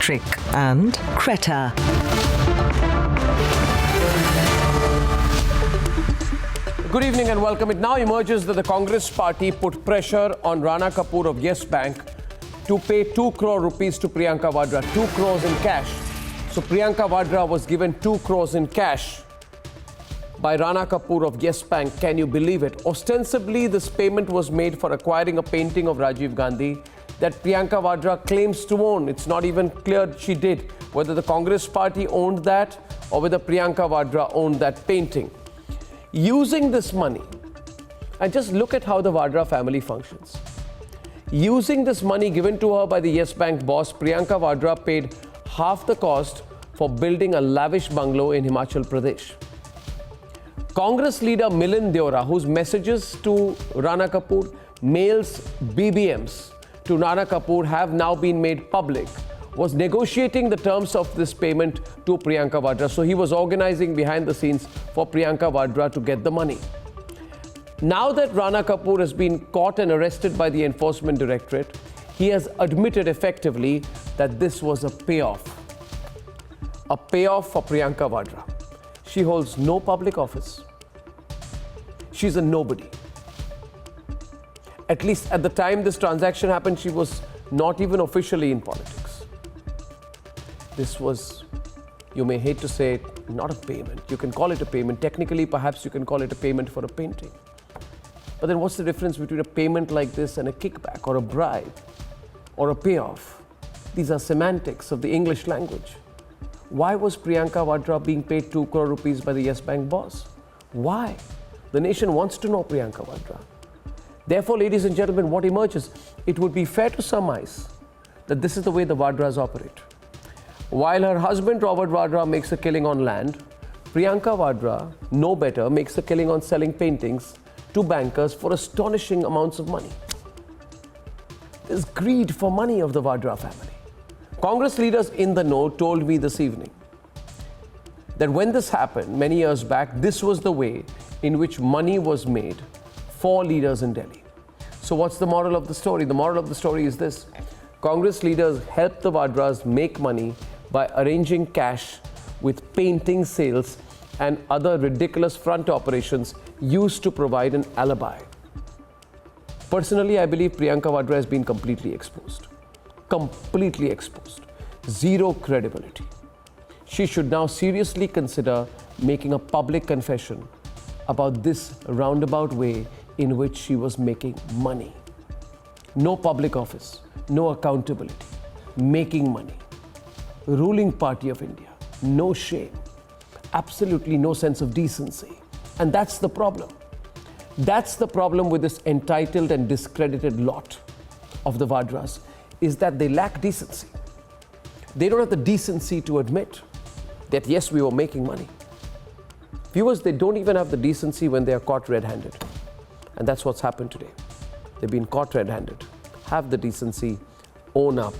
Electric and Creta. Good evening and welcome. It now emerges that the Congress party put pressure on Rana Kapoor of Yes Bank to pay 2 crore rupees to Priyanka Vadra, 2 crores in cash. So Priyanka Vadra was given 2 crores in cash by Rana Kapoor of Yes Bank. Can you believe it? Ostensibly, this payment was made for acquiring a painting of Rajiv Gandhi that Priyanka Vadra claims to own. It's not even clear she did, whether the Congress party owned that or whether Priyanka Vadra owned that painting. Using this money, and just look at how the Vadra family functions. Using this money given to her by the Yes Bank boss, Priyanka Vadra paid half the cost for building a lavish bungalow in Himachal Pradesh. Congress leader Milind Deora, whose messages to Rana Kapoor, mails, BBMs to Rana Kapoor have now been made public, was negotiating the terms of this payment to Priyanka Vadra. So he was organizing behind the scenes for Priyanka Vadra to get the money. Now that Rana Kapoor has been caught and arrested by the Enforcement Directorate, he has admitted effectively that this was a payoff for Priyanka Vadra. She holds no public office. She's a nobody. At least at the time this transaction happened, she was not even officially in politics. This was, you may hate to say it, not a payment. You can call it a payment. Technically, perhaps you can call it a payment for a painting. But then what's the difference between a payment like this and a kickback or a bribe or a payoff? These are semantics of the English language. Why was Priyanka Vadra being paid 2 crore rupees by the Yes Bank boss? Why? The nation wants to know Priyanka Vadra. Therefore, ladies and gentlemen, what emerges? It would be fair to surmise that this is the way the Vadras operate. While her husband Robert Vadra makes a killing on land, Priyanka Vadra, no better, makes a killing on selling paintings to bankers for astonishing amounts of money. There's greed for money of the Vadra family. Congress leaders in the know told me this evening that when this happened many years back, this was the way in which money was made for leaders in Delhi. So what's the moral of the story? The moral of the story is this: Congress leaders helped the Vadras make money by arranging cash with painting sales and other ridiculous front operations used to provide an alibi. Personally, I believe Priyanka Vadra has been completely exposed. Completely exposed. Zero credibility. She should now seriously consider making a public confession about this roundabout way in which she was making money. No public office, no accountability, making money. Ruling party of India, no shame, absolutely no sense of decency. And that's the problem. That's the problem with this entitled and discredited lot of the Vadras, is that they lack decency. They don't have the decency to admit that yes, we were making money. Viewers, they don't even have the decency when they are caught red-handed. And that's what's happened today. They've been caught red-handed. Have the decency, own up.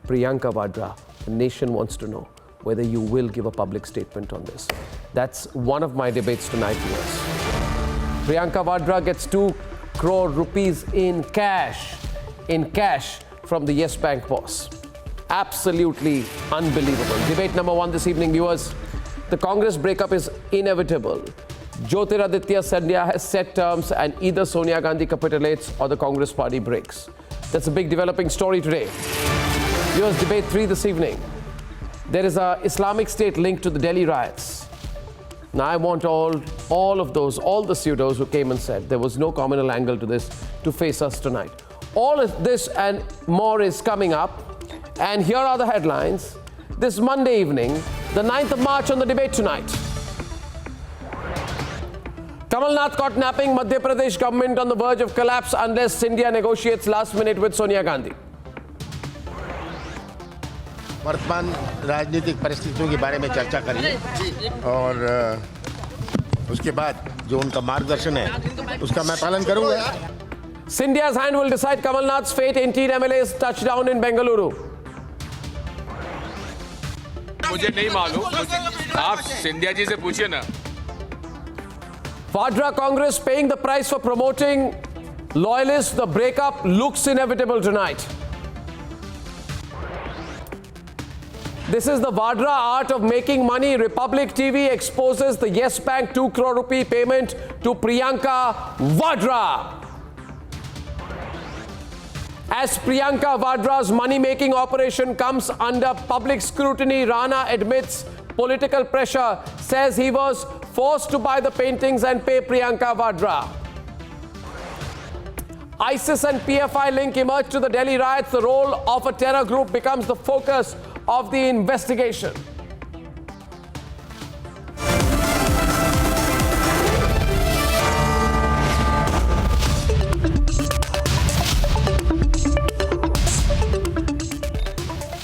Priyanka Vadra, the nation wants to know whether you will give a public statement on this. That's one of my debates tonight, viewers. Priyanka Vadra gets 2 crore rupees in cash from the Yes Bank boss. Absolutely unbelievable. Debate number 1 this evening, viewers. The Congress breakup is inevitable. Jyotiraditya Scindia has set terms and either Sonia Gandhi capitulates or the Congress party breaks. That's a big developing story today. Viewers, debate 3 this evening. There is an Islamic State link to the Delhi riots. Now I want all the pseudos who came and said there was no communal angle to this to face us tonight. All of this and more is coming up. And here are the headlines. This Monday evening, the 9th of March on the debate tonight. Kamal Nath caught napping, Madhya Pradesh government on the verge of collapse unless Scindia negotiates last minute with Sonia Gandhi. वर्तमान राजनीतिक परिस्थितियों के बारे में चर्चा करिए और उसके बाद जो उनका मार्गदर्शन है उसका मैं पालन करूंगा. Scindia's hand will decide Kamal Nath's fate. 18 MLAs touchdown in Bengaluru. मुझे नहीं मालूम, आप सिंधिया जी से पूछिए ना. Vadra Congress paying the price for promoting loyalists. The breakup looks inevitable tonight. This is the Vadra art of making money. Republic TV exposes the Yes Bank 2 crore rupee payment to Priyanka Vadra. As Priyanka Vadra's money-making operation comes under public scrutiny, Rana admits political pressure, says he was forced to buy the paintings and pay Priyanka Vadra. ISIS and PFI link emerged to the Delhi riots. The role of a terror group becomes the focus of the investigation.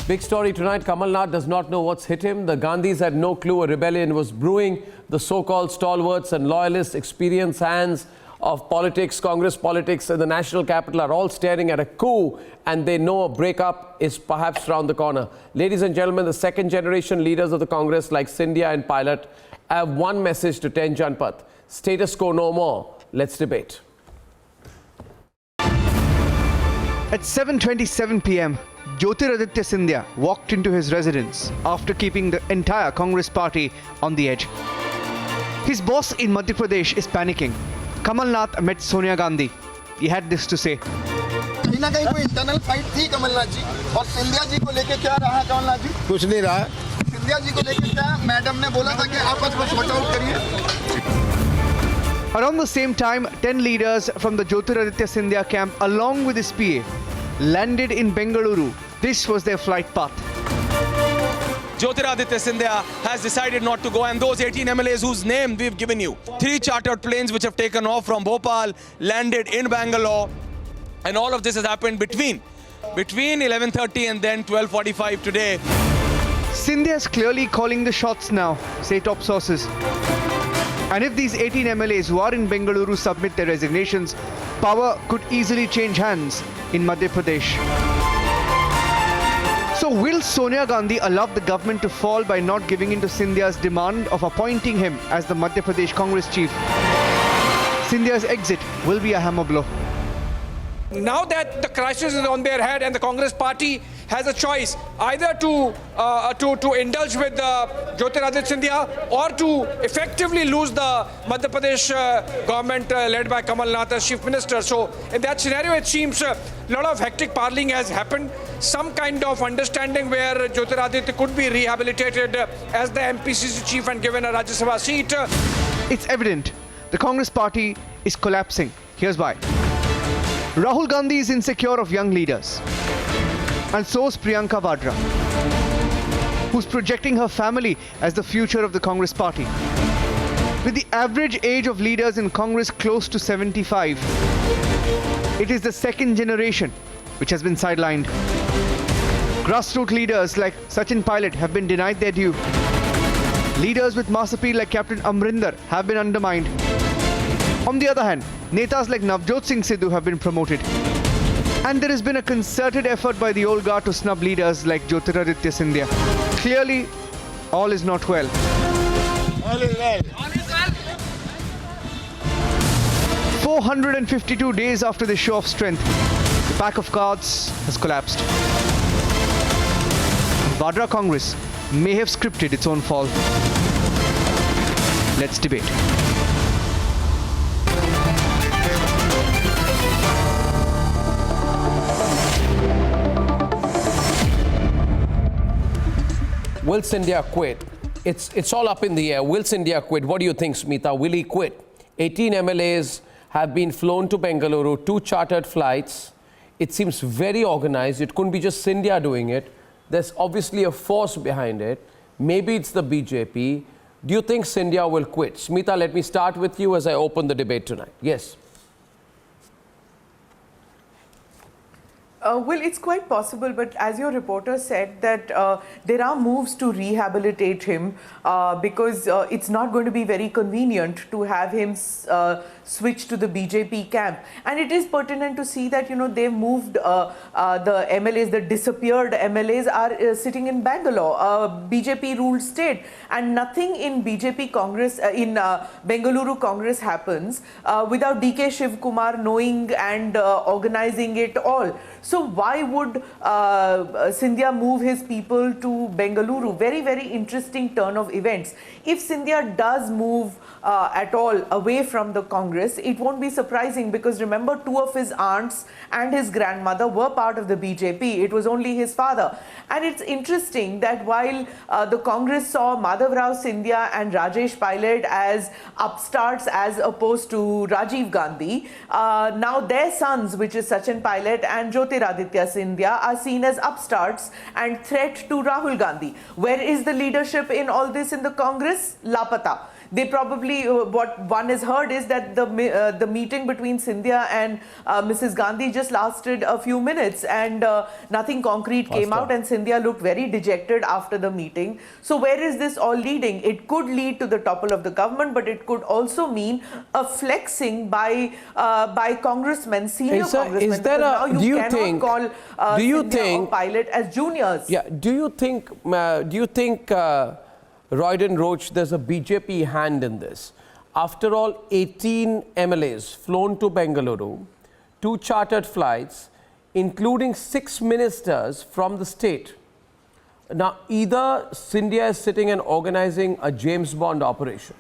Big story tonight. Kamal Nath does not know what's hit him. The Gandhis had no clue a rebellion was brewing. The so-called stalwarts and loyalists, experienced hands of politics, Congress politics in the national capital are all staring at a coup, and they know a breakup is perhaps round the corner. Ladies and gentlemen, the second generation leaders of the Congress like Scindia and Pilot have one message to 10 Janpath. Status quo no more. Let's debate. At 7:27 p.m., Jyotiraditya Scindia walked into his residence after keeping the entire Congress party on the edge. His boss in Madhya Pradesh is panicking. Kamal Nath met Sonia Gandhi. He had this to say. कहीं ना कहीं कोई internal fight थी कमलनाथ जी और सिंधिया जी को लेके क्या रहा कमलनाथ जी? कुछ नहीं रहा। सिंधिया जी को लेके क्या मैडम ने बोला था कि आपस में सॉर्ट आउट करिए? Around the same time, 10 leaders from the Jyotiraditya Scindia camp along with his PA landed in Bengaluru. This was their flight path. Jyotiraditya Scindia has decided not to go, and those 18 MLAs whose name we've given you, 3 chartered planes which have taken off from Bhopal, landed in Bangalore, and all of this has happened between 11:30 and then 12:45 today. Scindia is clearly calling the shots now, say top sources. And if these 18 MLAs who are in Bengaluru submit their resignations, power could easily change hands in Madhya Pradesh. So will Sonia Gandhi allow the government to fall by not giving in to Scindia's demand of appointing him as the Madhya Pradesh Congress chief? Scindia's exit will be a hammer blow. Now that the crisis is on their head and the Congress party has a choice either to indulge with Jyotiraditya Scindia or to effectively lose the Madhya Pradesh government led by Kamal Nath as chief minister. So in that scenario, it seems a lot of hectic parleying has happened. Some kind of understanding where Jyotiraditya could be rehabilitated as the MPCC chief and given a Rajya Sabha seat. It's evident the Congress party is collapsing. Here's why. Rahul Gandhi is insecure of young leaders. And so is Priyanka Vadra, who's projecting her family as the future of the Congress party. With the average age of leaders in Congress close to 75, it is the second generation which has been sidelined. Grassroots leaders like Sachin Pilot have been denied their due. Leaders with mass appeal like Captain Amrinder have been undermined. On the other hand, netas like Navjot Singh Sidhu have been promoted. And there has been a concerted effort by the old guard to snub leaders like Jyotiraditya Scindia. Clearly, all is not well. All is well. 452 days after the show of strength, the pack of cards has collapsed. Vadra Congress may have scripted its own fall. Let's debate. Will Scindia quit? It's all up in the air. Will Scindia quit? What do you think, Smita? Will he quit? 18 MLAs have been flown to Bengaluru, 2 chartered flights. It seems very organized. It couldn't be just Scindia doing it. There's obviously a force behind it. Maybe it's the BJP. Do you think Scindia will quit? Smita, let me start with you as I open the debate tonight. Yes. Well, it's quite possible, but as your reporter said, that there are moves to rehabilitate him because it's not going to be very convenient to have him switch to the BJP camp. And it is pertinent to see that, you know, they've moved the MLAs, the disappeared MLAs are sitting in Bangalore, BJP-ruled state. And nothing in BJP Congress, in Bengaluru Congress happens without DK Shiv Kumar knowing and organizing it all. So why would Scindia move his people to Bengaluru? Very, very interesting turn of events. If Scindia does move at all away from the Congress, it won't be surprising, because remember, two of his aunts and his grandmother were part of the BJP. It was only his father. And it's interesting that while the Congress saw Madhav Rao Scindia and Rajesh Pilot as upstarts as opposed to Rajiv Gandhi, now their sons, which is Sachin Pilot and Jyotiraditya Scindia, are seen as upstarts and threat to Rahul Gandhi. Where is the leadership in all this in the Congress? Lapata. They probably, what one has heard is that the meeting between Scindia and Mrs. Gandhi just lasted a few minutes, and nothing concrete came out, and Scindia looked very dejected after the meeting. So where is this all leading? It could lead to the topple of the government, but it could also mean a flexing by congressmen, senior congressmen. Is there a, do you think, call Scindia or Pilot as juniors. Yeah, do you think Royden Roach, there's a BJP hand in this? After all, 18 MLAs flown to Bengaluru, 2 chartered flights, including 6 ministers from the state. Now, either Scindia is sitting and organizing a James Bond operation,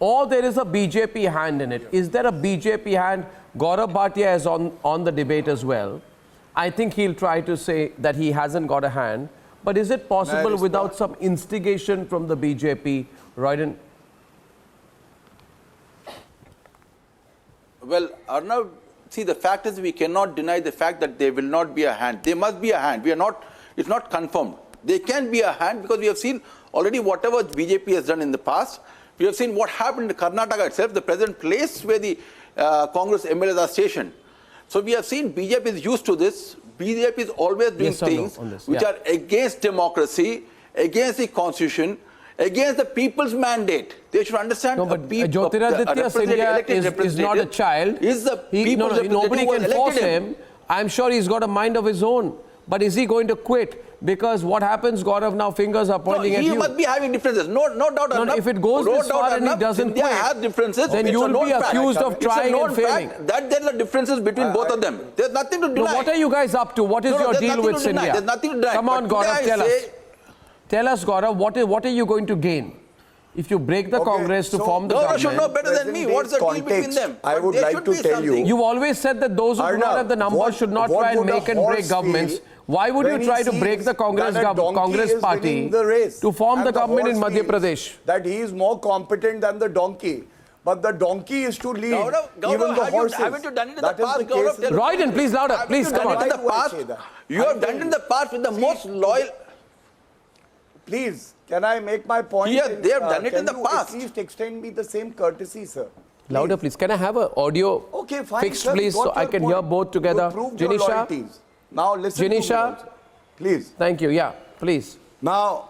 or there is a BJP hand in it. Is there a BJP hand? Gaurav Bhatia is on the debate as well. I think he'll try to say that he hasn't got a hand. But is it possible without some instigation from the BJP, Royden? Well, Arnab, see, the fact is we cannot deny the fact that there will not be a hand. There must be a hand. It's not confirmed. There can be a hand, because we have seen already whatever BJP has done in the past. We have seen what happened in Karnataka itself, the present place where the Congress MLAs are stationed. So we have seen BJP is used to this. BJP is always doing things which are against democracy, against the constitution, against the people's mandate. They should understand. No, but Jyotiraditya Scindia is not a child. Nobody can force him. I'm sure he's got a mind of his own. But is he going to quit? Because what happens, Gaurav, now fingers are pointing at you. He must be having differences. No doubt. No, if it goes this far and he doesn't quit, has differences, then you will be accused of trying and failing. That there are differences between both of them. There's nothing to deny. No, what are you guys up to? What is your deal with Scindia? There's nothing to deny. Come on, Gaurav, tell us. Tell us, Gaurav, what are you going to gain if you break the Congress to form the government? You should know better than me. What's the deal between them? I would like to tell you. You've always said that those who do not have the numbers should not try and make and break governments. Why would you try to break the Congress party to form the government in Madhya Pradesh? That he is more competent than the donkey. But the donkey is to lead even the horses. Haven't you done it in the past, Gaurav? Royden, please louder. Please, come on. You have done it in the past with the most loyal. Please, can I make my point? Yeah, they have done it in the past. At least extend me the same courtesy, sir. Louder, please. Can I have an audio fixed, please, so I can hear both together? Janisha? Now listen Janisha? to me, please. Thank you. Yeah, please. Now,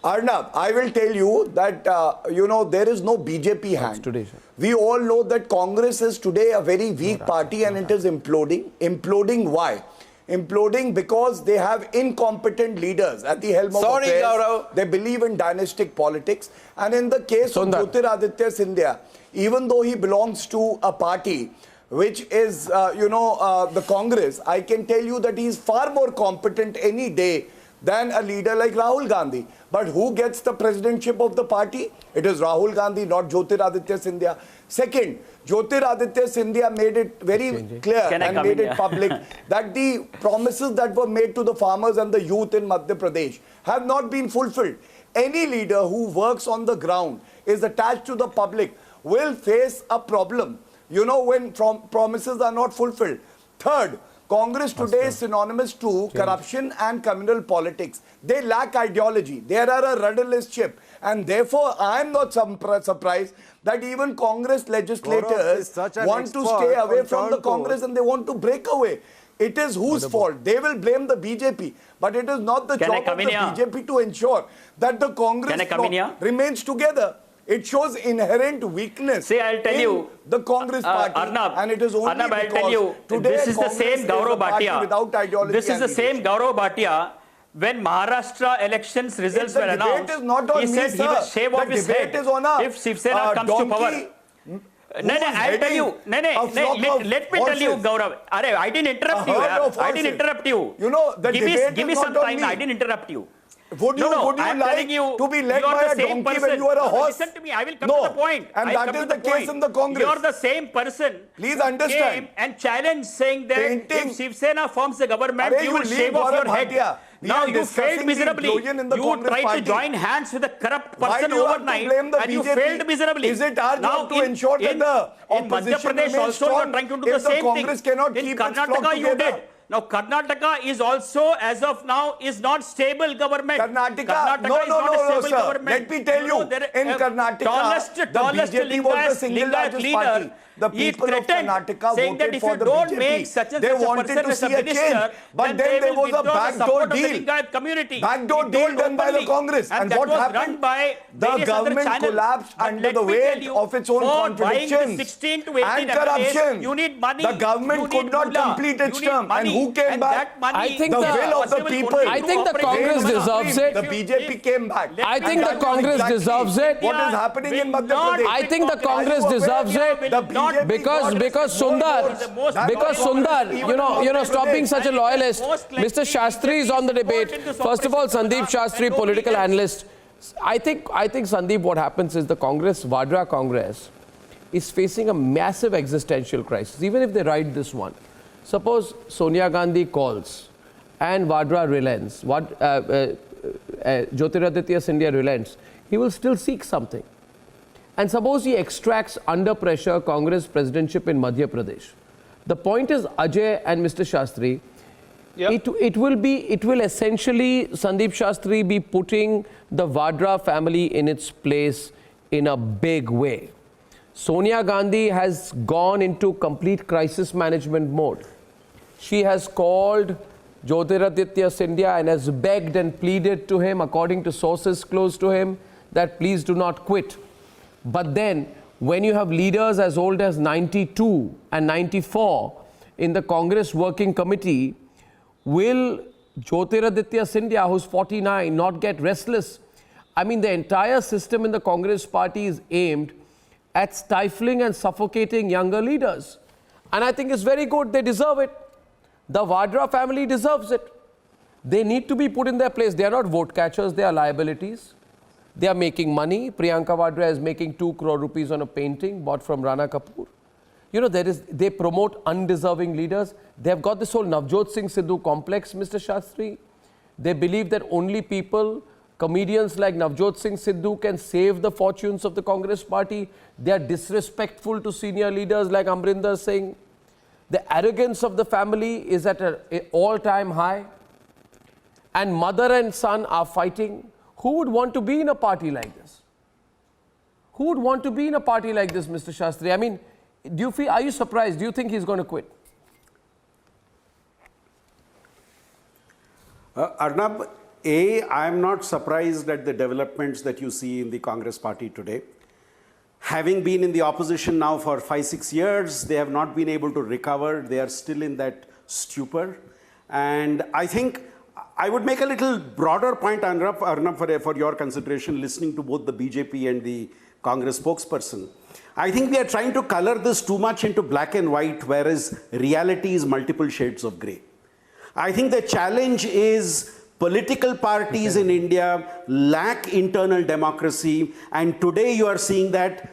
Arnab, I will tell you that, there is no BJP hand. Today, we all know that Congress is today a very weak party and it is imploding. Imploding why? Imploding because they have incompetent leaders at the helm of affairs. Gaurav. They believe in dynastic politics. And in the case of Jyotiraditya Scindia, even though he belongs to a party which is, the Congress, I can tell you that he is far more competent any day than a leader like Rahul Gandhi. But who gets the presidentship of the party? It is Rahul Gandhi, not Jyotiraditya Scindia. Second, Jyotiraditya Scindia made it very clear and made it public that the promises that were made to the farmers and the youth in Madhya Pradesh have not been fulfilled. Any leader who works on the ground, is attached to the public, will face a problem, when promises are not fulfilled. Third, Congress today is synonymous to corruption and communal politics. They lack ideology. They are a rudderless ship. And therefore, I am not surprised that even Congress legislators want to stay away from the Congress and they want to break away. It is whose fault? They will blame the BJP. But it is not the job of the BJP to ensure that the Congress remains together. It shows inherent weakness. See, I'll tell you, the Congress party, Arnab, and it is only Arnab, because I'll tell you, today this is the same Gaurav Bhatia. Without ideology, this is the same Gaurav Bhatia. When Maharashtra elections results were announced, he said he will shave off his head if Shiv Sena comes to power. No, I'll tell you. No, let me tell you, Gaurav. I didn't interrupt you. I didn't interrupt you. You know, the give me some time. I didn't interrupt you. Would you like to be led by a donkey when you are a horse? Listen to me. I will come to the point. And that is the case in the Congress. You are the same person. Please understand. Came and challenged, saying that if Shiv Sena forms the government, you will shave off your head. Now you failed miserably. You tried to join hands with a corrupt person overnight, and you failed miserably. Is it our job to ensure that the opposition remains strong? You are trying to do the same thing. In Karnataka, you did. Now, Karnataka is also, as of now, is not stable government. Karnataka is not a stable government. Let me tell you, in Karnataka, the BJP was the single largest party. The people of Karnataka voted for the BJP. They wanted to see a change, but then there was a backdoor deal. Backdoor deal done by the Congress. And what happened? The government collapsed under the weight of its own contradictions and corruption. The government could not complete its term. And who came back? I think the will of the people. I think the Congress deserves it. The BJP came back. I think the Congress deserves it. What is happening in Madhya Pradesh? I think the Congress deserves it. Because Sundar, stop being such a loyalist. Mr. Shastri is on the debate. First of all, Sandeep Shastri, political analyst. I think Sandeep, what happens is the Congress, Vadra Congress, is facing a massive existential crisis. Even if they write this one, suppose Sonia Gandhi calls and Vadra relents, Jyotiraditya Scindia relents, he will still seek something. And suppose he extracts under pressure Congress presidentship in Madhya Pradesh. The point is, Ajay and Mr. Shastri, it will essentially, Sandeep Shastri, be putting the Vadra family in its place in a big way. Sonia Gandhi has gone into complete crisis management mode. She has called Jyotiraditya Scindia and has begged and pleaded to him, according to sources close to him, that please do not quit. But then, when you have leaders as old as 92 and 94 in the Congress Working Committee, will Jyotiraditya Scindia, who's 49, not get restless? I mean, the entire system in the Congress party is aimed at stifling and suffocating younger leaders. And I think it's very good. They deserve it. The Vadra family deserves it. They need to be put in their place. They are not vote catchers. They are liabilities. They are making money. Priyanka Vadra is making 2 crore rupees on a painting bought from Rana Kapoor. You know, they promote undeserving leaders. They have got this whole Navjot Singh Sidhu complex, Mr. Shastri. They believe that only people, comedians like Navjot Singh Sidhu, can save the fortunes of the Congress party. They are disrespectful to senior leaders like Amrinder Singh. The arrogance of the family is at an all-time high. And mother and son are fighting. Who would want to be in a party like this? Who would want to be in a party like this, Mr. Shastri? I mean, are you surprised? Do you think he's going to quit? Arnab, I am not surprised at the developments that you see in the Congress party today. Having been in the opposition now for 5-6 years, they have not been able to recover. They are still in that stupor. And I think I would make a little broader point, Arnab, for your consideration, listening to both the BJP and the Congress spokesperson. I think we are trying to color this too much into black and white, whereas reality is multiple shades of grey. I think the challenge is political parties in India lack internal democracy, and today you are seeing that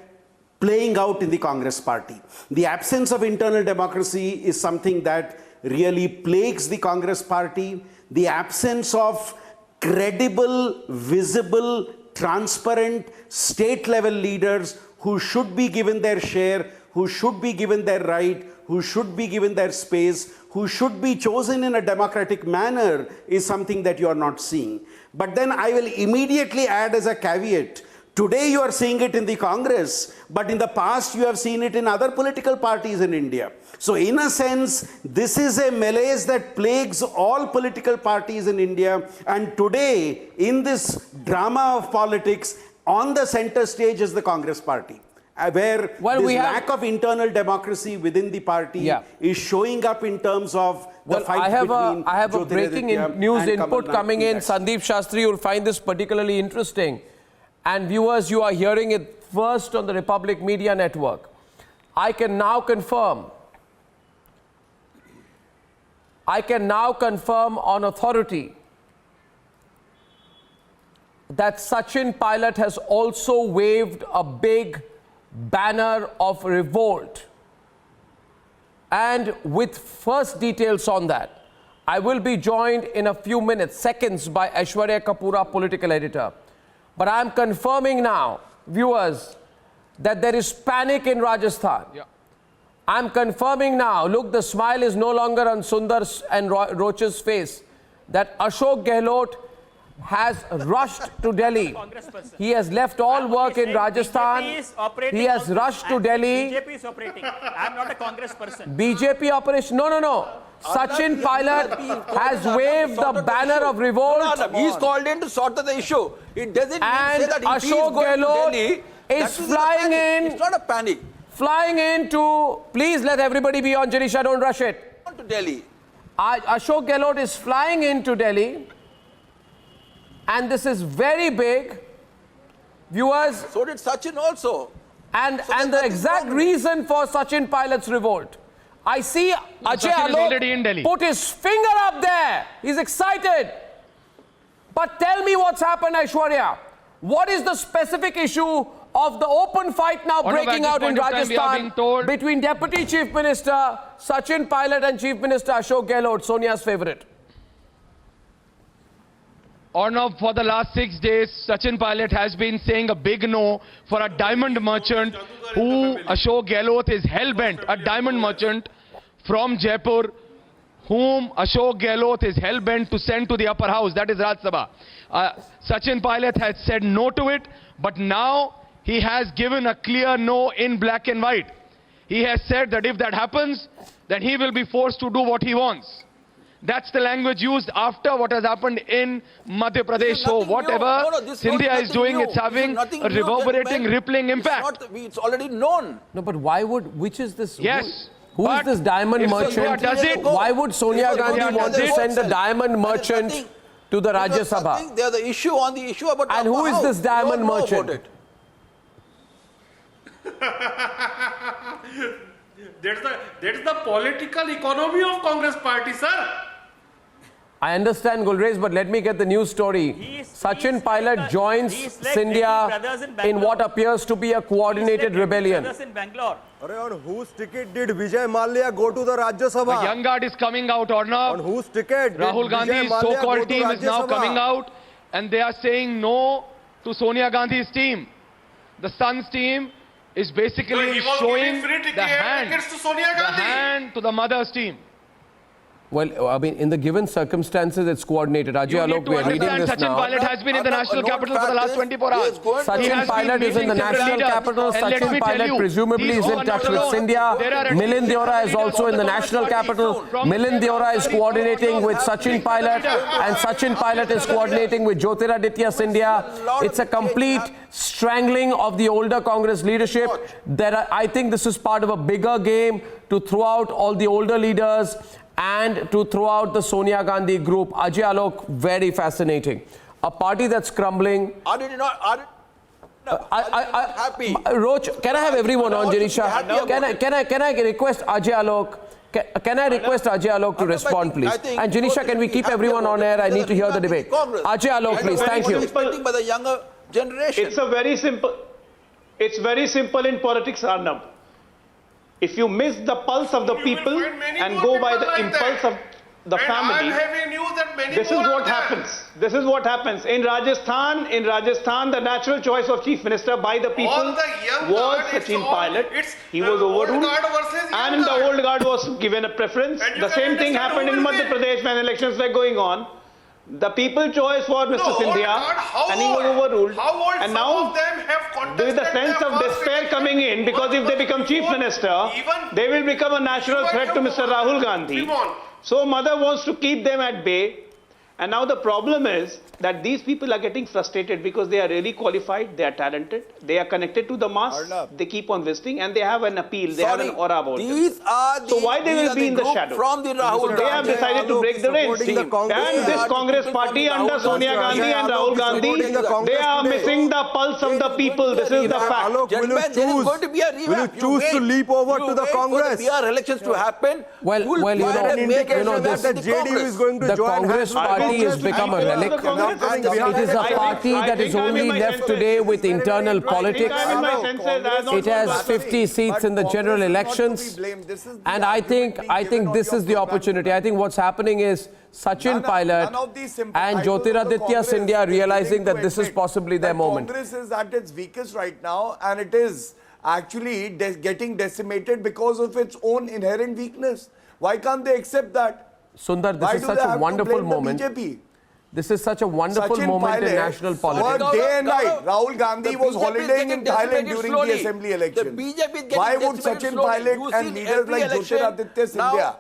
playing out in the Congress party. The absence of internal democracy is something that really plagues the Congress party. The absence of credible, visible, transparent, state-level leaders who should be given their share, who should be given their right, who should be given their space, who should be chosen in a democratic manner is something that you are not seeing. But then I will immediately add as a caveat, today you are seeing it in the Congress, but in the past you have seen it in other political parties in India. So in a sense, this is a malaise that plagues all political parties in India. And today, in this drama of politics, on the center stage is the Congress party, where this lack of internal democracy within the party is showing up in terms of the fight between I have a breaking news input coming in. Sandeep Shastri, you'll find this particularly interesting. And viewers, you are hearing it first on the Republic Media Network. I can now confirm on authority that Sachin Pilot has also waved a big banner of revolt. And with first details on that, I will be joined in a few minutes, seconds, by Aishwarya Kapoor, political editor. But I am confirming now, viewers, that there is panic in Rajasthan. Yeah. I'm confirming now, look, the smile is no longer on Sundar and Roach's face, that Ashok Gehlot has rushed to Delhi. He has left all work in Rajasthan. He has rushed to Delhi. BJP is operating. I'm not a Congress person. BJP operation. No. Sachin Pilot has waved the banner of revolt. He's called in to sort out the issue. It doesn't mean say that if he is Ashok going to Gehlot Delhi, is flying in. It's not a panic. Flying in to, please let everybody be on, Janisha, don't rush it. To Delhi. Ashok Gehlot is flying into Delhi, and this is very big. Viewers. So did Sachin also. And the exact reason for Sachin Pilot's revolt. I see Ajay Alok put his finger up there. He's excited. But tell me what's happened, Aishwarya. What is the specific issue of the open fight now breaking out in Rajasthan between Deputy Chief Minister Sachin Pilot and Chief Minister Ashok Gehlot, Sonia's favourite? Arnab, for the last 6 days, Sachin Pilot has been saying a big no for a diamond merchant who Ashok Gehlot is hell-bent, a diamond merchant from Jaipur, whom Ashok Gehlot is hell-bent to send to the upper house, that is Rajya Sabha. Sachin Pilot has said no to it, but now he has given a clear no in black and white. He has said that if that happens, then he will be forced to do what he wants. That's the language used after what has happened in Madhya Pradesh. So whatever Scindia is doing, it's having a reverberating, rippling impact. It's already known. No, but why would, which is this? Yes. Who is this diamond merchant? Why would Sonia Gandhi want to send a diamond merchant to the Rajya Sabha? There's the issue on the issue about and who is this diamond merchant? That's the political economy of Congress party, sir. I understand, Gulrez, but let me get the news story. Sachin Pilot joins Scindia in what appears to be a coordinated rebellion. On whose ticket did Vijay Mallya go to the Rajya Sabha? The young guard is coming out, Arnab. On whose ticket? Rahul Gandhi's so-called team is now coming out, and they are saying no to Sonia Gandhi's team. The Sun's team is basically showing the hand to the mother's team. Well, I mean, in the given circumstances, it's coordinated. Ajay Alok, we are reading this Sachin now. Pilot has been in the national capital for the last 24 hours. Sachin Pilot is in the national capital. Sachin Pilot presumably is in touch with Scindia. Milind Deora is also in the national capital. Milind Deora is coordinating with Sachin Pilot, and Sachin Pilot is coordinating with Jyotiraditya Scindia. It's a complete strangling of the older Congress leadership. I think this is part of a bigger game to throw out all the older leaders and to throw out the Sonia Gandhi group. Ajay Alok, very fascinating. A party that's crumbling. Happy. Roach, can I have everyone on, Janisha? Can I request Ajay Alok? Can I request Ajay Alok to respond, please? And Janisha, can we keep everyone on air? I need to hear the debate. Ajay Alok, please. Thank you. By the younger generation. It's very simple in politics, Arnab. If you miss the pulse of the people and go by the impulse of the family, this is what happens. This is what happens. In Rajasthan, the natural choice of Chief Minister by the people was Sachin Pilot. He was overruled. And the old guard was given a preference. The same thing happened in Madhya Pradesh when elections were going on. The people choice for Mr. Scindia, and he was overruled. And now there is a sense of despair coming in, because if they become Chief Minister, they will become a natural threat to Mr. Rahul Gandhi. So mother wants to keep them at bay, And now the problem is that these people are getting frustrated because they are really qualified, they are talented, they are connected to the mass, they keep on visiting, and they have an appeal, they have an aura about them. So why they will be in the shadow? From the Rahul They have decided to break the reins. And this Congress party under Sonia Gandhi and Rahul Gandhi, they are missing the pulse of the people. This is the fact. Will you choose to leap over to the Congress? For the elections to happen. Well, the Congress party has become a relic. It is a party that is only left today with internal politics. It has 50 seats in the general elections. And I think this is the opportunity. I think what's happening is Sachin Pilot and Jyotiraditya Scindia realizing that this is possibly their moment. Congress is at its weakest right now, and it is actually getting decimated because of its own inherent weakness. Why can't they accept that? Sundar, this is such a wonderful moment. This is such a wonderful moment in national politics. Day and night, Rahul Gandhi was holidaying in Thailand during the assembly election. Why would Sachin Pilot and leaders like Jyotiraditya Scindia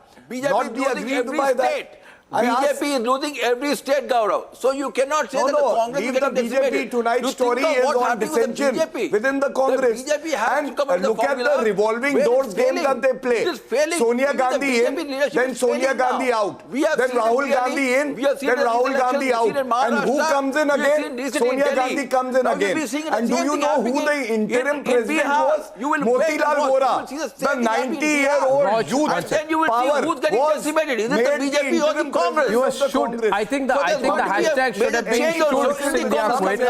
not be aggrieved by that? BJP is losing every state, Gaurav. So you cannot say that the Congress leave the BJP. Tonight's story is on dissension within the Congress. And look at the revolving doors game that they play. Sonia Gandhi in, then Sonia Gandhi out. Then Rahul Gandhi in, then Rahul Gandhi out. And who comes in again? Sonia Gandhi comes in again. And do you know who the interim president was? Motilal Vora. The 90-year-old youth power was made the interim Congress. I think the hashtag should have been should Scindia quit.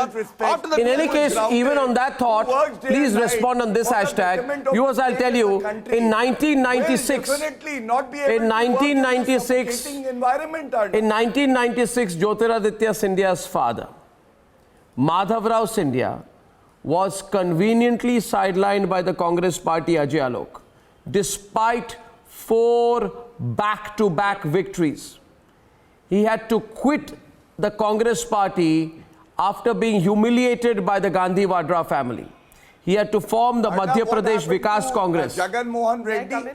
In any case, even on that thought, please respond on this hashtag. Viewers, I'll tell you, in 1996, Jyotiraditya Scindia's father, Madhavrao Scindia, was conveniently sidelined by the Congress party Ajay Alok, despite 4 back-to-back victories. He had to quit the Congress party after being humiliated by the Gandhi Vadra family. He had to form the Madhya Pradesh Vikas Congress. Jagan Mohan Reddy.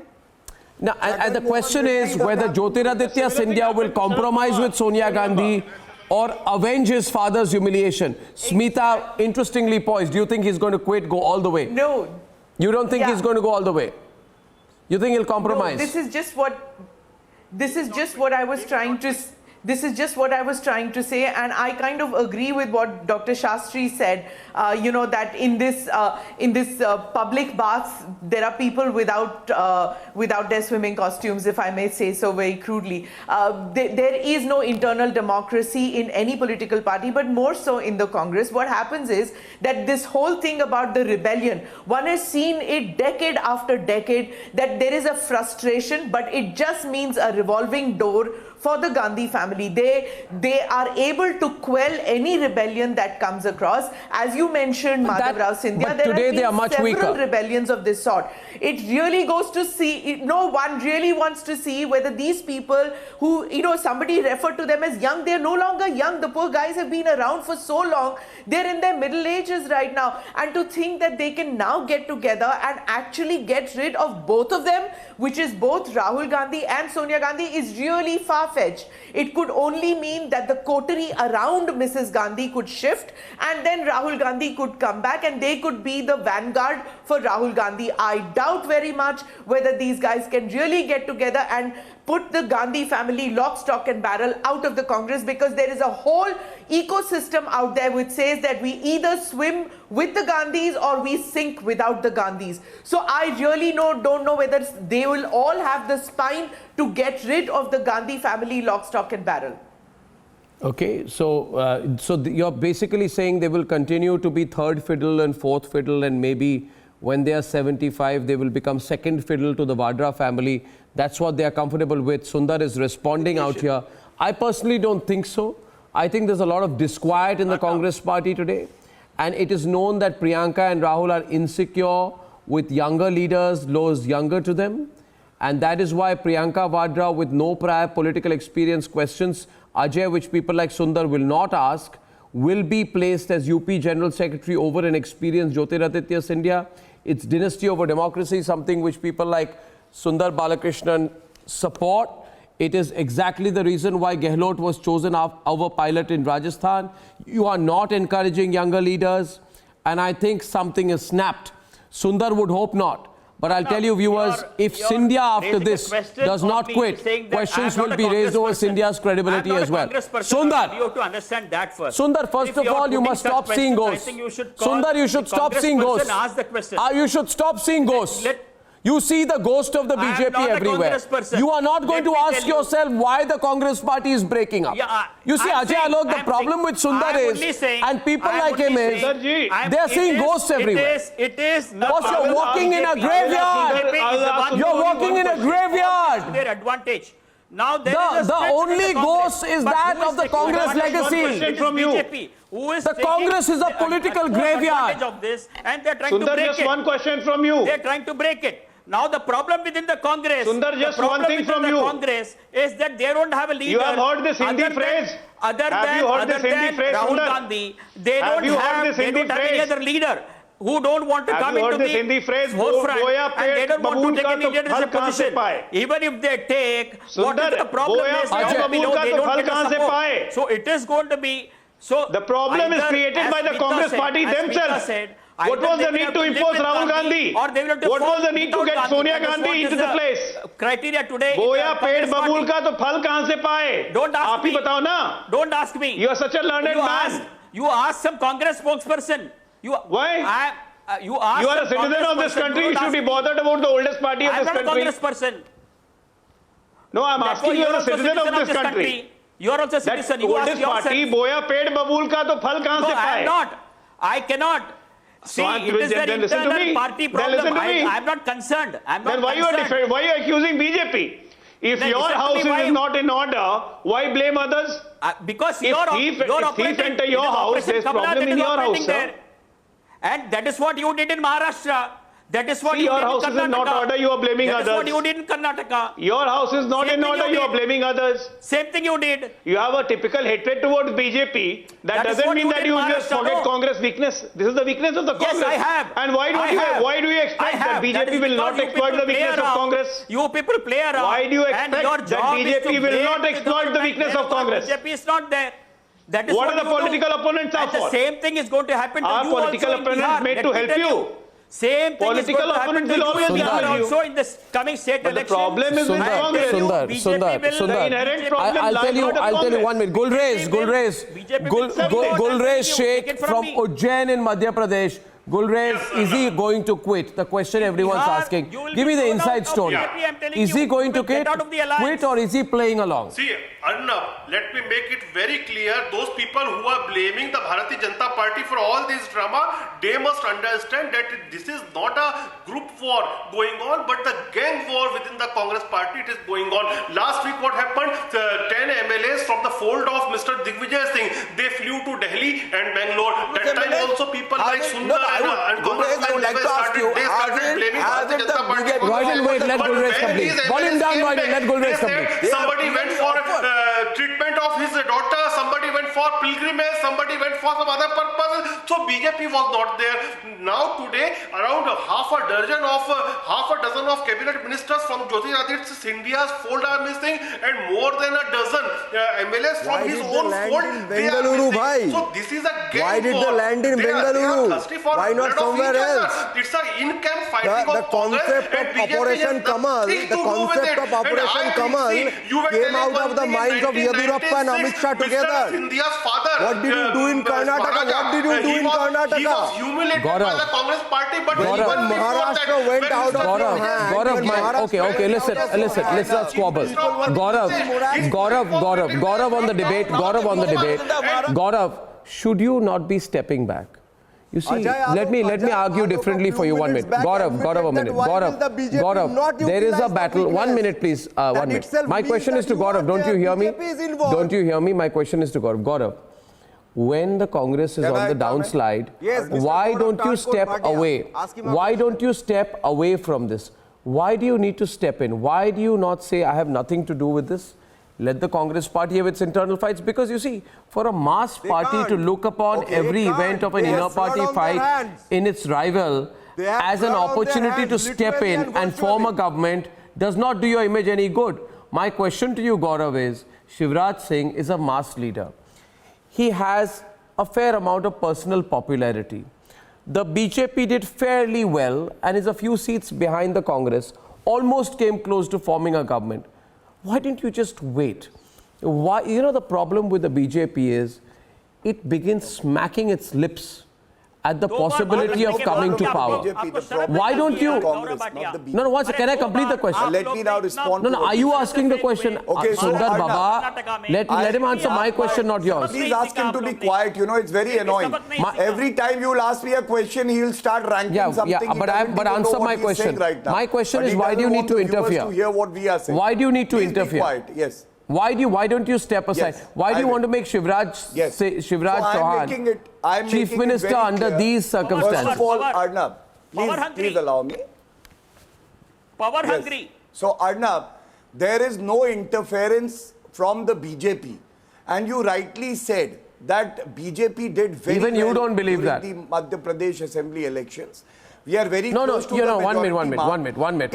Now, and the question is whether Jyotiraditya Scindia will compromise with Sonia Gandhi or avenge his father's humiliation. Smita, interestingly poised. Do you think he's going to quit, go all the way? No. You don't think he's going to go all the way? You think he'll compromise? No, this is just what I was trying to. This is just what I was trying to say, and I kind of agree with what Dr. Shastri said. That in this public baths, there are people without their swimming costumes, if I may say so very crudely. There is no internal democracy in any political party, but more so in the Congress. What happens is that this whole thing about the rebellion, one has seen it decade after decade, that there is a frustration, but it just means a revolving door for the Gandhi family. They are able to quell any rebellion that comes across. As you mentioned, Madhavrao Scindia, there have been several rebellions of this sort. It really goes to see, no one really wants to see whether these people who, somebody referred to them as young, they're no longer young. The poor guys have been around for so long. They're in their middle ages right now. And to think that they can now get together and actually get rid of both of them, which is both Rahul Gandhi and Sonia Gandhi, is really far-fetched. It could only mean that the coterie around Mrs. Gandhi could shift, and then Rahul Gandhi could come back and they could be the vanguard for Rahul Gandhi. I doubt very much whether these guys can really get together and put the Gandhi family lock, stock and barrel out of the Congress, because there is a whole ecosystem out there which says that we either swim with the Gandhis or we sink without the Gandhis. So I really don't know whether they will all have the spine to get rid of the Gandhi family lock, stock and barrel. Okay, so you're basically saying they will continue to be third fiddle and fourth fiddle, and maybe when they are 75, they will become second fiddle to the Vadra family. That's what they are comfortable with. Sundar is responding out here. I personally don't think so. I think there's a lot of disquiet in the Congress party today. And it is known that Priyanka and Rahul are insecure with younger leaders, those younger to them. And that is why Priyanka Vadra, with no prior political experience, questions Ajay, which people like Sundar will not ask, will be placed as UP General Secretary over an experienced Jyotiraditya Scindia. It's dynasty over democracy, something which people like Sundar Balakrishnan support. It is exactly the reason why Gehlot was chosen over Pilot in Rajasthan. You are not encouraging younger leaders, and I think something is snapped. Sundar would hope not. But I'll tell you, viewers, if Scindia after this does not quit, questions will be raised over Scindia's credibility as well. Sundar, you have to understand that first. Sundar, first of all, you must stop seeing ghosts. Sundar, you should stop seeing ghosts. Ask the question. You should stop seeing ghosts. You see the ghost of the BJP everywhere. You are not going to ask yourself why the Congress party is breaking up. You see, Ajay Alok, the problem with Sundar is, and people like him is, they are seeing ghosts everywhere. It is. Boss, you're walking in a graveyard. You're walking in a graveyard. Their advantage. Now the only ghost is that of the Congress legacy. The Congress is a political graveyard. Of this, and they're trying to break just it. one question from you. They're trying to break it. Now the problem within the Congress, Sundar, just one thing from you. Congress is that they don't have a leader. You have heard this Hindi phrase? Have you heard this Hindi phrase, Rahul Sundar? Gandhi, they don't have any other leader who don't want to come into the forefront, and they don't want to take any leadership position. Even if they take, what is the problem is down below, they don't get the support. So it is going to be, the problem is created by the Congress party themselves. What was the need to impose Rahul Gandhi? What was the need to get Sonia Gandhi into the place? Criteria today. Boya पेड़ बबूल का तो फल कहाँ से पाए? Don't ask आप ही me. बताओ ना. Don't ask me. You are such a learned man. You ask some Congress spokesperson. Why? You are a citizen of this country. You should be bothered about the oldest party of this country. I'm not a Congress person. No, I'm asking you as a citizen of this country. You are also a citizen. You ask yourself. Party बोया पेड़ बबूल का तो फल कहाँ से पाए? I am not. I cannot. See, it is their internal party problem. I am not concerned. I am not then why concerned. Why are you accusing BJP? If Then your house is not in order, why blame others? Because if thief enter your house, there is problem in your house, sir. And that is what you did in Maharashtra. That is what you your did house in is in not order, you are blaming others. That is what you did in Karnataka. Your house is not in order, you are blaming others. Same thing you did. You have a typical hatred towards BJP. That doesn't mean that you just forget Congress weakness. This is the weakness of the Congress. Yes, I have. And why do you expect that BJP will not exploit the weakness of Congress? You people play around. Why do you expect that BJP will not exploit the weakness of Congress? BJP is not there. That is what are the political opponents are for? The same thing is going to happen to you also. Are political opponents made to help you? Same thing political opponents will always be also in this coming state election. The problem is with Congress. Sundar. I'll tell you 1 minute. Gulrez Sheikh from Ujjain in Madhya Pradesh. Gulrez, is he going to quit? The question everyone's asking. Give me the inside story. Is he going to quit or is he playing along? See, Arnab, let me make it very clear. Those people who are blaming the Bharatiya Janata Party for all this drama, they must understand that this is not a group war going on, but the gang war within the Congress party, it is going on. Last week what happened? 10 MLAs from the fold of Mr. Digvijay Singh, they flew to Delhi and Bangalore. That time also people like Sundar and Congress I would like to ask you, let Gulrez complete. Volume down, let Gulrez complete. Somebody went for treatment of his daughter, somebody went for pilgrimage, somebody went for some other purposes. So BJP was not there. Now today, around half a dozen of cabinet ministers from Jyotiraditya Scindia's fold are missing, and more than a dozen MLAs from his own fold they are missing. So this is a game. Why did they land in Bengaluru? Why not somewhere else? It's an in-camp fighting the concept of Operation Kamal, came out of the minds of Yadurappa and Amit Shah together. What did you do in Karnataka? He was humiliated by the Congress party, but even Maharashtra went out of your hand. Gaurav, okay, listen, let's not squabble. Gaurav on the debate. Gaurav, should you not be stepping back? You see, let me argue differently for you 1 minute. Gaurav, a minute. Gaurav, there is a battle. 1 minute, please. 1 minute. My question is to Gaurav. Don't you hear me? Don't you hear me? My question is to Gaurav. Gaurav, when the Congress is on the downslide, why don't you step away? Why don't you step away from this? Why do you need to step in? Why do you not say, I have nothing to do with this? Let the Congress party have its internal fights, because you see, for a mass party to look upon every event of an inner party fight in its rival as an opportunity to step in and form a government does not do your image any good. my question to you, Gaurav, is Shivraj Singh is a mass leader. He has a fair amount of personal popularity. The BJP did fairly well and is a few seats behind the Congress, almost came close to forming a government. Why didn't you just wait? Why, you know, the problem with the BJP is it begins smacking its lips at the possibility of coming to power. Why don't you? No, once can I complete the question? Let me now respond. No, are you asking the question? Okay, Sundar Baba, let him answer my question, not yours. Please ask him to be quiet. You know, it's very annoying. Every time you will ask me a question, he will start ranking something. Yeah, but answer my question. Right now. My question is, why do you need to interfere? To hear what we are saying. Why do you need to Please interfere? Be quiet. Yes. Why don't you step aside? Yes, why do you want to make Shivraj Chauhan Chief Minister under these circumstances? First of all, Arnab, please allow me. Power hungry. So Arnab, there is no interference from the BJP, and you rightly said that BJP did very well. Even you don't believe that. The Madhya Pradesh Assembly elections. We are very close to you the know, majority one minute.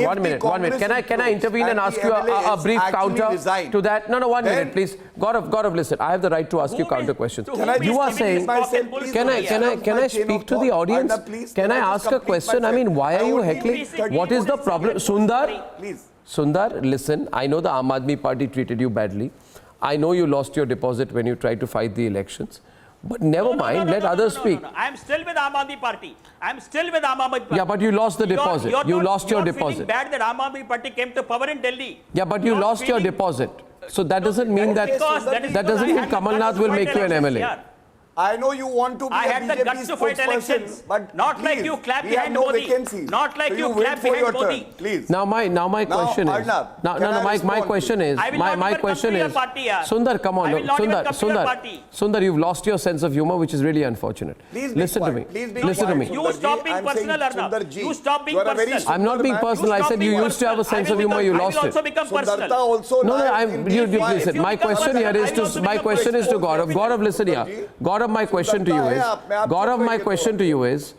Can I intervene and ask you a brief counter to that? No, 1 minute, please. Gaurav, listen. I have the right to ask you counter questions. You are saying, can I speak to the audience? Can I ask a question? I mean, why are you heckling? What is the problem? Sundar, listen. I know the Aam Aadmi Party treated you badly. I know you lost your deposit when you tried to fight the elections. But never mind, let others speak. I am still with Aam Aadmi Party. Yeah, but you lost the deposit. You lost your deposit. Feeling bad that Aam Aadmi Party came to power in Delhi. Yeah, but you lost your deposit. So that doesn't mean that doesn't mean Kamal Nath will make you an MLA. I know you want to be I had the guts to fight elections, but not like you clap behind Modi. Not like you clap behind Modi. Please. Now my question is. My question is. Sundar, come on, Sundar, you've lost your sense of humor, which is really unfortunate. Listen to me. Listen to me. You stop being personal, Arnab. You stop being personal. I'm not being personal. I said you used to have a sense of humor. You lost it. I will also become personal. No, you listen. My question here is to Gaurav. Gaurav, listen here. Gaurav, my question to you is,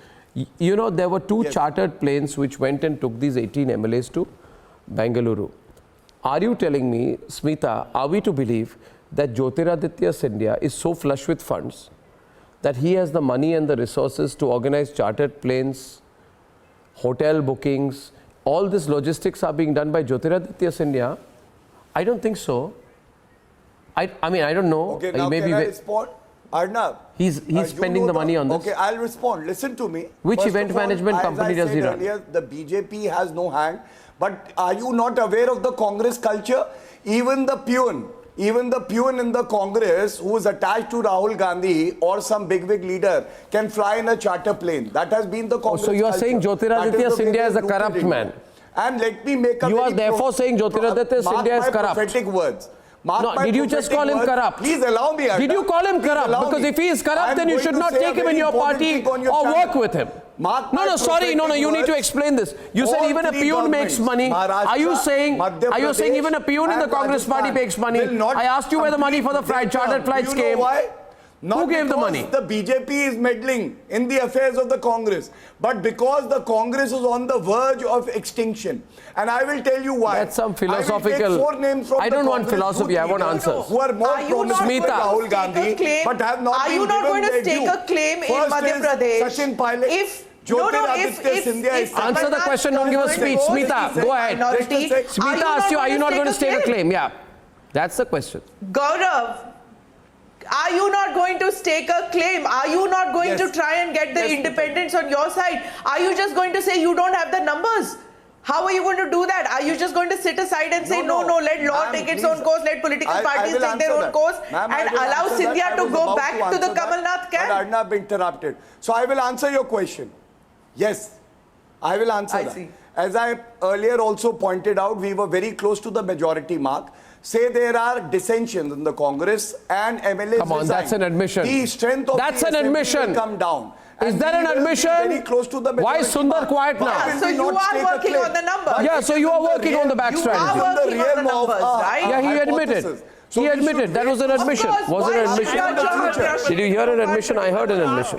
you know, there were two chartered planes which went and took these 18 MLAs to Bengaluru. Are you telling me, Smita, are we to believe that Jyotiraditya Scindia is so flush with funds that he has the money and the resources to organize chartered planes, hotel bookings, all this logistics are being done by Jyotiraditya Scindia? I don't think so. I mean, I don't know. Okay, now can I respond? Arnab, he's spending the money on this. Okay, I'll respond. Listen to me. Which event management company does he run? The BJP has no hand. But are you not aware of the Congress culture? Even the peon in the Congress who is attached to Rahul Gandhi or some big leader can fly in a charter plane. That has been the Congress culture. So you are saying Jyotiraditya Scindia is a corrupt man? And let me make a You are therefore saying Jyotiraditya Scindia is corrupt. Prophetic words. No, did you just call him corrupt? Please allow me. Did you call him corrupt? Because if he is corrupt, then you should not take him in your party or work with him. You need to explain this. You said even a peon makes money. Are you saying even a peon in the Congress party makes money? I asked you where the money for the chartered flights came. Who gave the money? The BJP is meddling in the affairs of the Congress, but because the Congress is on the verge of extinction. And I will tell you why. That's some philosophical. I don't want philosophy, I want answers. Who are more prominent than Rahul Gandhi, but have not Are you not going to stake a claim in Madhya Pradesh? Sachin Pilot. Answer the question, don't give a speech. Smita, go ahead. Smita asked you, are you not going to stake a claim? Yeah, that's the question. Gaurav, are you not going to stake a claim? Are you not going to try and get the independents on your side? Are you just going to say you don't have the numbers? How are you going to do that? Are you just going to sit aside and say, no, let law take its own course, let political parties take their own course, and allow Scindia to go back to the Kamal Nath camp? But Arnab interrupted. So I will answer your question. Yes, I will answer that. As I earlier also pointed out, we were very close to the majority mark. Say there are dissensions in the Congress and MLAs Come on, that's an admission. The strength of that's the an admission. will come down. Is that an admission? Very close to the Why is Sundar quiet now? So you are working on the numbers. Yeah, so you are working on the back strategy. You are working on the numbers, right? Yeah, he admitted. He admitted. That was an admission. Was it an admission? Did you hear an admission? I heard an admission.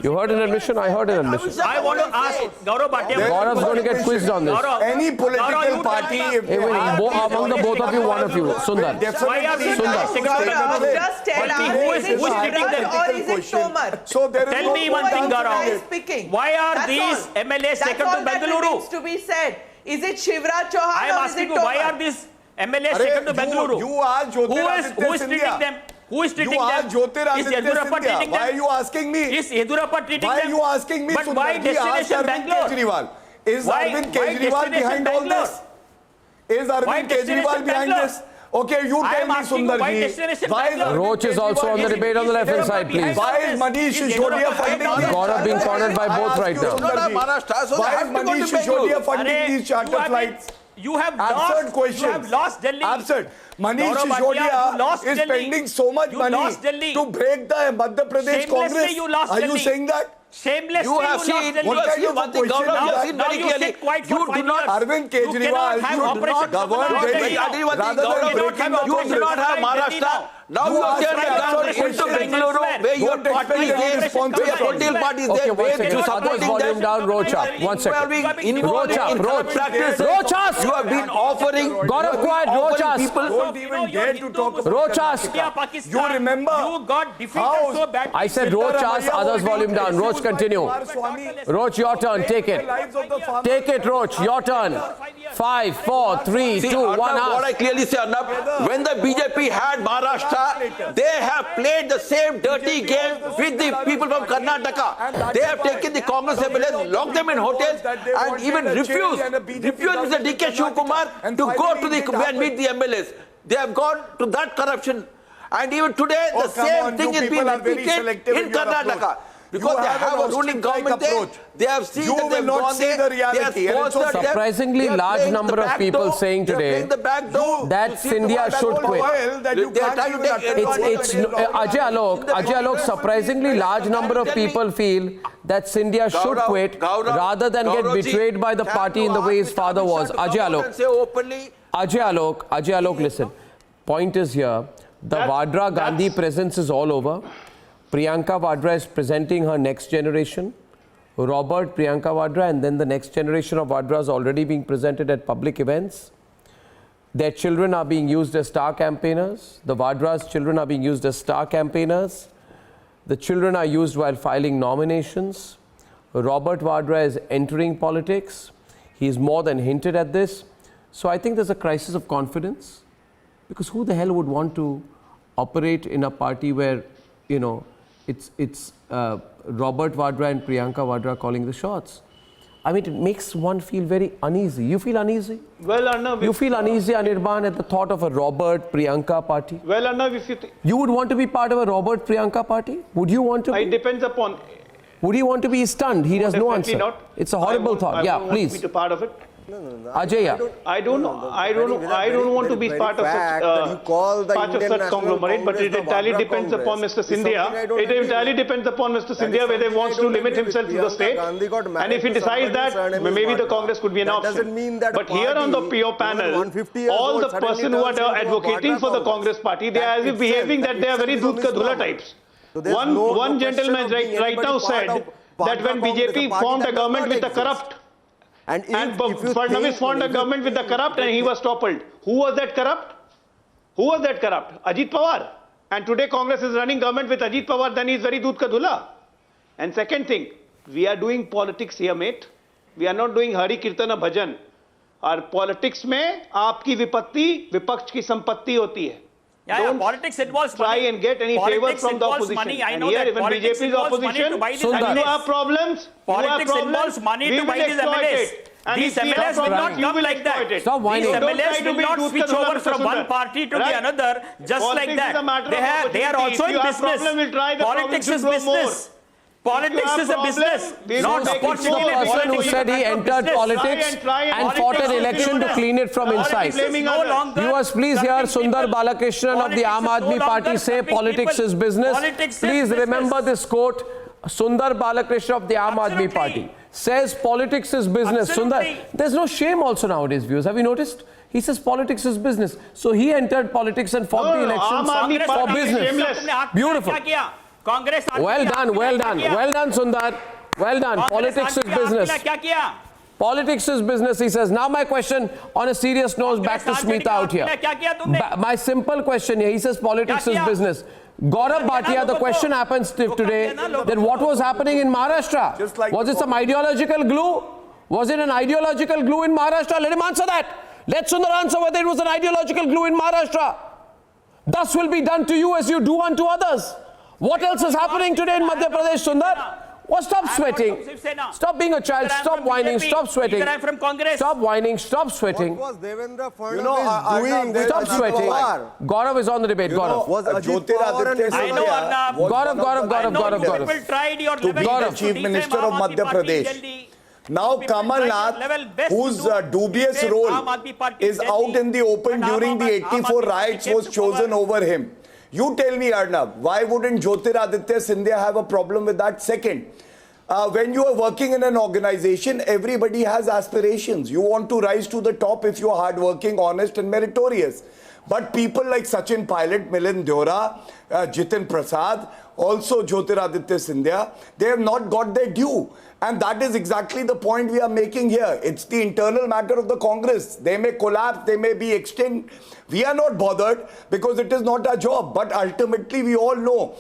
You heard an admission? I heard an admission. I want to ask Gaurav Bhatia. Gaurav's going to get quizzed on this. Any political party, among the both of you, one of you, Sundar. Why are these Sundar. Just tell us, who is treating them? or is it Tomar? So there is Tell me one thing, Gaurav. Speaking. Why are That's these all. MLAs taken to That's all that Bengaluru? needs to be said. Is it Shivraj Chauhan I am or is asking it you, Tomar? why are these MLAs taken to Bengaluru? You are Jyotiraditya Who is treating them? Who is treating You are them? Jyotiraditya Is Yedurappa Scindia. treating Why are them? you asking me? Is Yedurappa treating Why are them? you asking me? But why Sundarji? Ask destination Arvind Bangalore? Kejriwal. Is Why Arvind Kejriwal destination behind all Bangalore? this? Is Why Arvind destination Kejriwal behind Bangalore? this? Okay, you I tell am me, asking you, why Sundarji. destination Why is Bangalore? Roach is also on the debate on the left-hand side, please. Why is Manish Sisodiya funding these? Gaurav being cornered by both right now. Why is Manish Sisodiya funding these charter flights? You have Absurd lost. questions. You have lost Delhi. Absurd. Manish Gaurav Bhatia, you Sisodiya lost is Delhi. spending so much You money lost Delhi. to break the Madhya Pradesh Shamelessly Congress. you lost Are you Delhi. saying that? Shamelessly You have lost seen, Delhi. What kind of a question Gaurav, you have is seen that? very you clearly. sit quiet for You 5 do not. years. Arvind You Kejriwal cannot have should Operation not govern Samana Delhi. Delhi. I tell you one thing, Rather than Gaurav, breaking have the you Operation do Congress. not have Samana Maharashtra. Delhi Now You you are ask there me to absurd into questions. Bengaluru, where your Don't expect party any is there, responsible where from political me. party is Okay, there, one where second. you Others supporting volume them. down, Roach up. One second. Involved Roach up, in Roach. corrupt practices. Roach us. You have been offering. Gaurav, quiet, Roach us. Don't even dare to talk about Roach us. Karnataka. You remember You got defeated how so bad. I said Roach us, others volume down. Roach, continue. Roach, your turn. Take it. Take it, Roach. Your turn. 5, 4, 3, See, 2, 1. Arnab, what I clearly say, Arnab, when the BJP had Maharashtra, they have played the same dirty game with the people from Karnataka. They have taken the Congress MLAs, locked them in hotels, and even refused Mr. D.K. Shivkumar to go to the and meet the MLAs. They have gone to that corruption. And even today, the same thing is being repeated in Karnataka. Because they have a ruling government there, they have seen that they have gone there, they have sponsored them. Surprisingly large number of people saying today that Scindia should quit. It's Ajay Alok, surprisingly large number of people feel that Scindia should quit rather than get betrayed by the party in the way his father was. Ajay Alok, listen. Point is here, the Vadra Gandhi presence is all over. Priyanka Vadra is presenting her next generation. Robert, Priyanka Vadra, and then the next generation of Vadra is already being presented at public events. Their children are being used as star campaigners. The Vadra's children are being used as star campaigners. The children are used while filing nominations. Robert Vadra is entering politics. He's more than hinted at this. So I think there's a crisis of confidence, because who the hell would want to operate in a party where, you know, it's Robert Vadra and Priyanka Vadra calling the shots? I mean, it makes one feel very uneasy. You feel uneasy? Well, Arnab, you feel uneasy, Anirban, at the thought of a Robert Priyanka party? Well, Arnab, if you you would want to be part of a Robert Priyanka party? Would you want to? It depends upon. Would he want to be stunned? He has no answer. Not. It's a horrible thought. Yeah, please. Want to be part of it. Ajay, I don't want to be part of such conglomerate, but it entirely depends upon Mr. Scindia. It entirely depends upon Mr. Scindia whether he wants to limit himself to the state, and if he decides that, maybe the Congress could be an option. But here on the PO panel, all the person who are advocating for the Congress party, they are as if behaving that they are very Dudh Ka Dhula types. One gentleman right now said that when BJP formed a government with the corrupt, and Fadnavis formed a government with the corrupt and he was toppled. Who was that corrupt? Who was that corrupt? Ajit Pawar. And today Congress is running government with Ajit Pawar, then he is very Dudh Ka Dhula. And second thing, we are doing politics here, mate. We are not doing Hari Kirtana Bhajan. Our politics में आपकी विपत्ति विपक्ष की संपत्ति होती है. Don't politics involves try money. and get any favor from the opposition. Money. I and know here, that when politics BJP is involves opposition, money to buy these and you MLAs. have problems. Politics involves money to buy these MLAs. These MLAs will not come like that. These MLAs will not switch over from one party to the another just like that. They are also in business. Politics is business. Politics is a business, not opportunity. The person who said he entered politics and fought an election to clean it from inside. Viewers, please hear Sundar Balakrishnan of the Aam Aadmi Party say politics is business. Please remember this quote. Sundar Balakrishnan of the Aam Aadmi Party says politics is business. Sundar, there's no shame also nowadays, viewers. Have you noticed? He says politics is business. So he entered politics and fought the elections for business. Beautiful. Well done, well done. Well done, Sundar. Well done. Politics is business. Politics is business, he says. Now my question on a serious note, back to Smita out here. My simple question here, he says politics is business. Gaurav Bhatia, the question happens today, then what was happening in Maharashtra? Was it some ideological glue? Was it an ideological glue in Maharashtra? Let him answer that. Let Sundar answer whether it was an ideological glue in Maharashtra. Thus will be done to you as you do unto others. What else is happening today in Madhya Pradesh, Sundar? Well, stop sweating. Stop being a child. Stop whining. Stop sweating. Stop whining. Stop sweating. What was Devendra Fadnavis doing? Stop sweating. Gaurav is on the debate. Gaurav. Was Jyotiraditya Scindia Gaurav. People tried your to be the Chief Minister of Madhya Pradesh. Now Kamal Nath, whose dubious role is out in the open during the 84 riots, was chosen over him. You tell me, Arnab, why wouldn't Jyotiraditya Scindia have a problem with that? Second, when you are working in an organization, everybody has aspirations. You want to rise to the top if you are hardworking, honest and meritorious. But people like Sachin Pilot, Milind Deora, Jitin Prasad, also Jyotiraditya Scindia, they have not got their due. And that is exactly the point we are making here. It's the internal matter of the Congress. They may collapse, they may be extinct. We are not bothered because it is not our job. But ultimately, we all know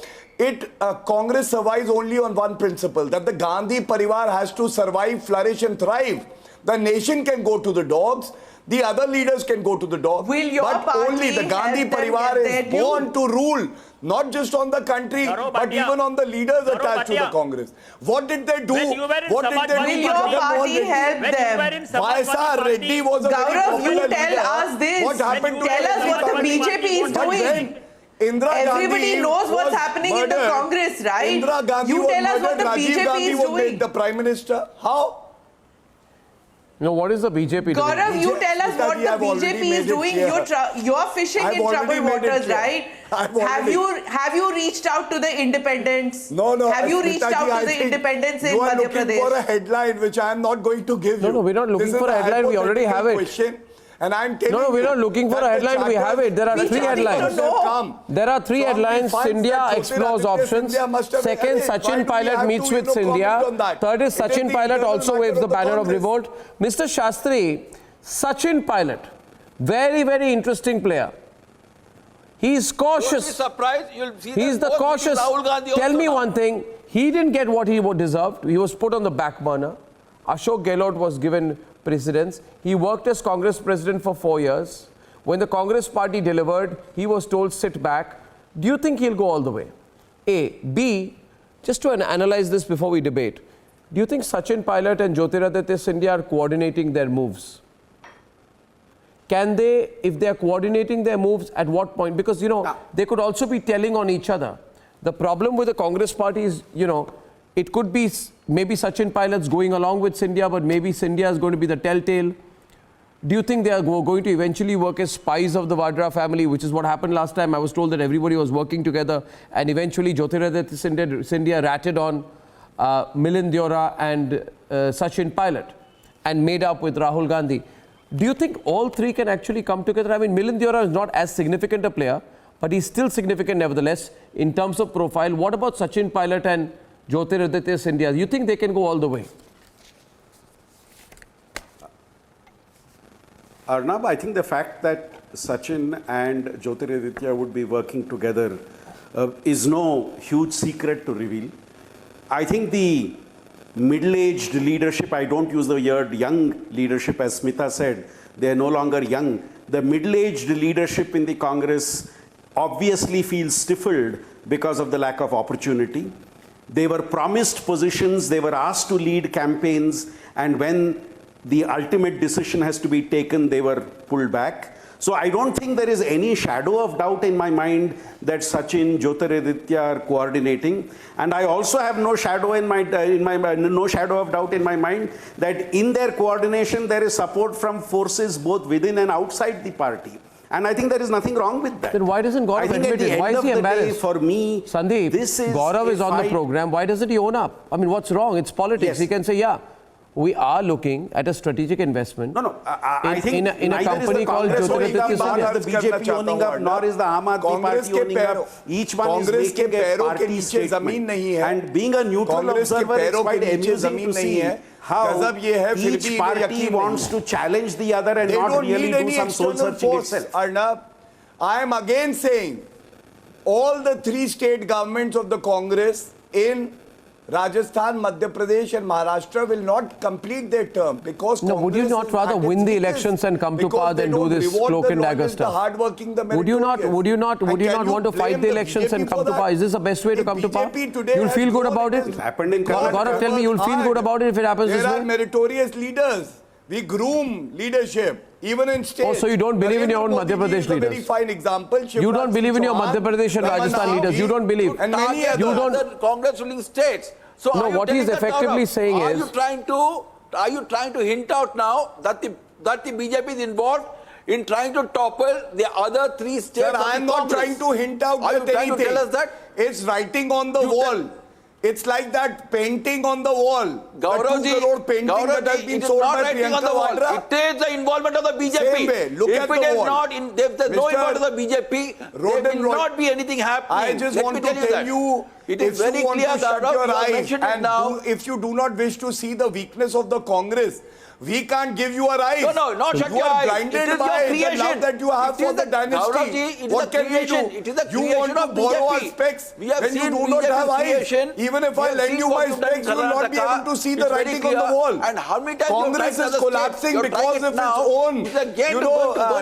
Congress survives only on one principle, that the Gandhi Parivar has to survive, flourish and thrive. The nation can go to the dogs. The other leaders can go to the dogs. But only the Gandhi Parivar is born to rule. Not just on the country, but even on the leaders attached to the Congress. What did they do? What did they do? Will your party help them? Vaisar Reddy was a very popular leader. You tell us this. What happened to tell us what the BJP is doing. Everybody knows what's happening in the Congress, right? Indira Gandhi you tell us what the BJP is doing. Made the Prime Minister. How? No, what is the BJP doing? Gaurav, you tell us what the BJP is doing. You're fishing in troubled waters, right? Have you reached out to the independents? No. Have you reached out to the independents in Madhya Pradesh? You are looking for a headline, which I am not going to give you. No, we're not looking for a headline. We already have it. And I'm telling no, we're not looking for a headline. We have it. There are three headlines. There are three headlines. Scindia explores options. Second, Sachin Pilot meets with Scindia. Third is Sachin Pilot also waves the banner of revolt. Mr. Shastri, Sachin Pilot, very, very interesting player. He's cautious. He's the cautious. Tell me one thing. He didn't get what he deserved. He was put on the back burner. Ashok Gehlot was given precedence. He worked as Congress president for 4 years. When the Congress party delivered, he was told sit back. Do you think he'll go all the way? A. B. Just to analyze this before we debate. Do you think Sachin Pilot and Jyotiraditya Scindia are coordinating their moves? Can they, if they are coordinating their moves, at what point? Because, they could also be telling on each other. The problem with the Congress party is, it could be maybe Sachin Pilot's going along with Scindia, but maybe Scindia is going to be the telltale. Do you think they are going to eventually work as spies of the Vadra family, which is what happened last time? I was told that everybody was working together, and eventually Jyotiraditya Scindia ratted on Milind Deora and Sachin Pilot and made up with Rahul Gandhi. Do you think all three can actually come together? I mean, Milind Deora is not as significant a player, but he's still significant nevertheless in terms of profile. What about Sachin Pilot and Jyotiraditya Scindia? You think they can go all the way? Arnab, I think the fact that Sachin and Jyotiraditya would be working together is no huge secret to reveal. I think the middle-aged leadership, I don't use the word young leadership, as Smita said, they are no longer young. The middle-aged leadership in the Congress obviously feels stifled because of the lack of opportunity. They were promised positions, they were asked to lead campaigns, and when the ultimate decision has to be taken, they were pulled back. So I don't think there is any shadow of doubt in my mind that Sachin, Jyotiraditya are coordinating. And I also have no shadow no shadow of doubt in my mind that in their coordination there is support from forces both within and outside the party. And I think there is nothing wrong with that. Then why doesn't Gaurav admit it? Why is he embarrassed? For me, Sandeep, Gaurav is on the program. Why doesn't he own up? I mean, what's wrong? It's politics. Yes. He can say, yeah. we are looking at a strategic investment. I think in a company called Jyotiraditya. Nor is the BJP owning up, nor is the Aam Aadmi Party owning up. Each one is making a party statement. And being a neutral observer, it's quite amusing to see how each party wants to challenge the other and not really do some soul searching itself. Arnab, I am again saying all the 3 state governments of the Congress in Rajasthan, Madhya Pradesh and Maharashtra will not complete their term because would you not rather win the elections and come to power than do this cloak and dagger stuff? Would you not want to fight the elections and come to power? Is this the best way to come to power? You'll feel good about it? Gaurav, tell me, you'll feel good about it if it happens this way? There are meritorious leaders. We groom leadership. Even in states. Oh, so you don't believe in your own Madhya Pradesh leaders? Very fine example. You don't believe in your Madhya Pradesh and Rajasthan leaders? You don't believe? And many other Congress ruling states. So no, what he's effectively saying is... Are you trying to hint out now that the BJP is involved in trying to topple the other 3 states? Sir, I am not trying to hint out that anything. Are you trying to tell us that? It's writing on the wall. It's like that painting on the wall. Gauravji, 2 crore painting that has been sold by Priyanka Vadra. It is the involvement of the BJP. Same way. Look if at it the is wall. not, if there's no involvement of the BJP, there will not be anything happening. I just want to tell you, it is very clear, Gaurav, if you do not wish to see the weakness of the Congress, we can't give you our eyes. No, not shut your eyes. You are blinded by the love that you have for the dynasty. What can we do? You want to borrow our specs when you do not have eyes. Even if I lend you my specs, you will not be able to see the writing on the wall. And how many times Congress is collapsing because of its own,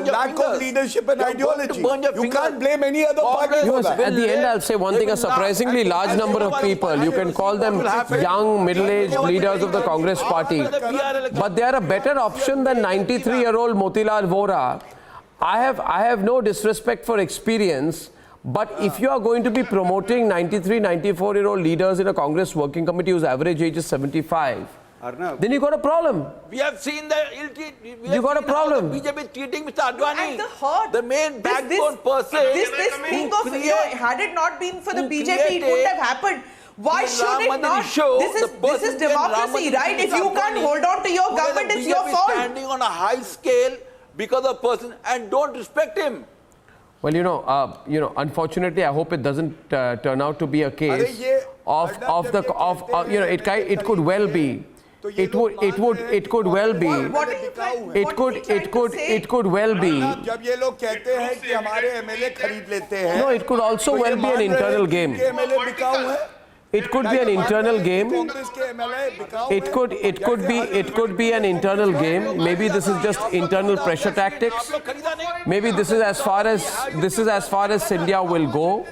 lack of leadership and ideology. You can't blame any other party for that. At the end, I'll say one thing, a surprisingly large number of people, you can call them young, middle-aged leaders of the Congress party, but they are a better option than 93-year-old Motilal Vora. I have no disrespect for experience, but if you are going to be promoting 93, 94-year-old leaders in a Congress working committee whose average age is 75, Arnab, then you got a problem. We have seen the you got a problem. The BJP is treating Mr. Advani, and the main backbone person. This thing of, had it not been for the BJP, it wouldn't have happened. Why should it not? This is democracy, right? If you can't hold on to your government, it's your fault. Standing on a high scale because of person and don't respect him. Well, unfortunately, I hope it doesn't turn out to be a case it could well be. It could well be. It could well be. No, it could also well be an internal game. It could be an internal game. It could be an internal game. Maybe this is just internal pressure tactics. Maybe this is as far as Scindia will go.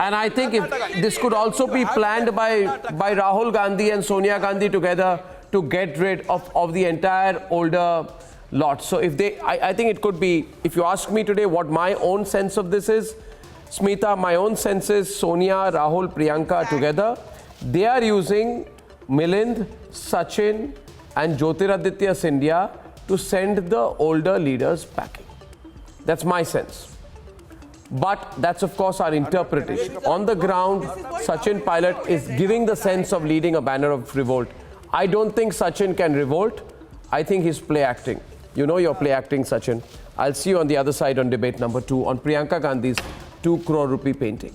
And I think this could also be planned by Rahul Gandhi and Sonia Gandhi together to get rid of the entire older lot. So I think it could be, if you ask me today what my own sense of this is, Smita, my own sense is Sonia, Rahul, Priyanka together, they are using Milind, Sachin and Jyotiraditya Scindia to send the older leaders packing. That's my sense. But that's of course our interpretation. On the ground, Sachin Pilot is giving the sense of leading a banner of revolt. I don't think Sachin can revolt. I think he's play acting. You know you're play acting, Sachin. I'll see you on the other side on debate number 2 on Priyanka Gandhi's 2 crore rupee painting.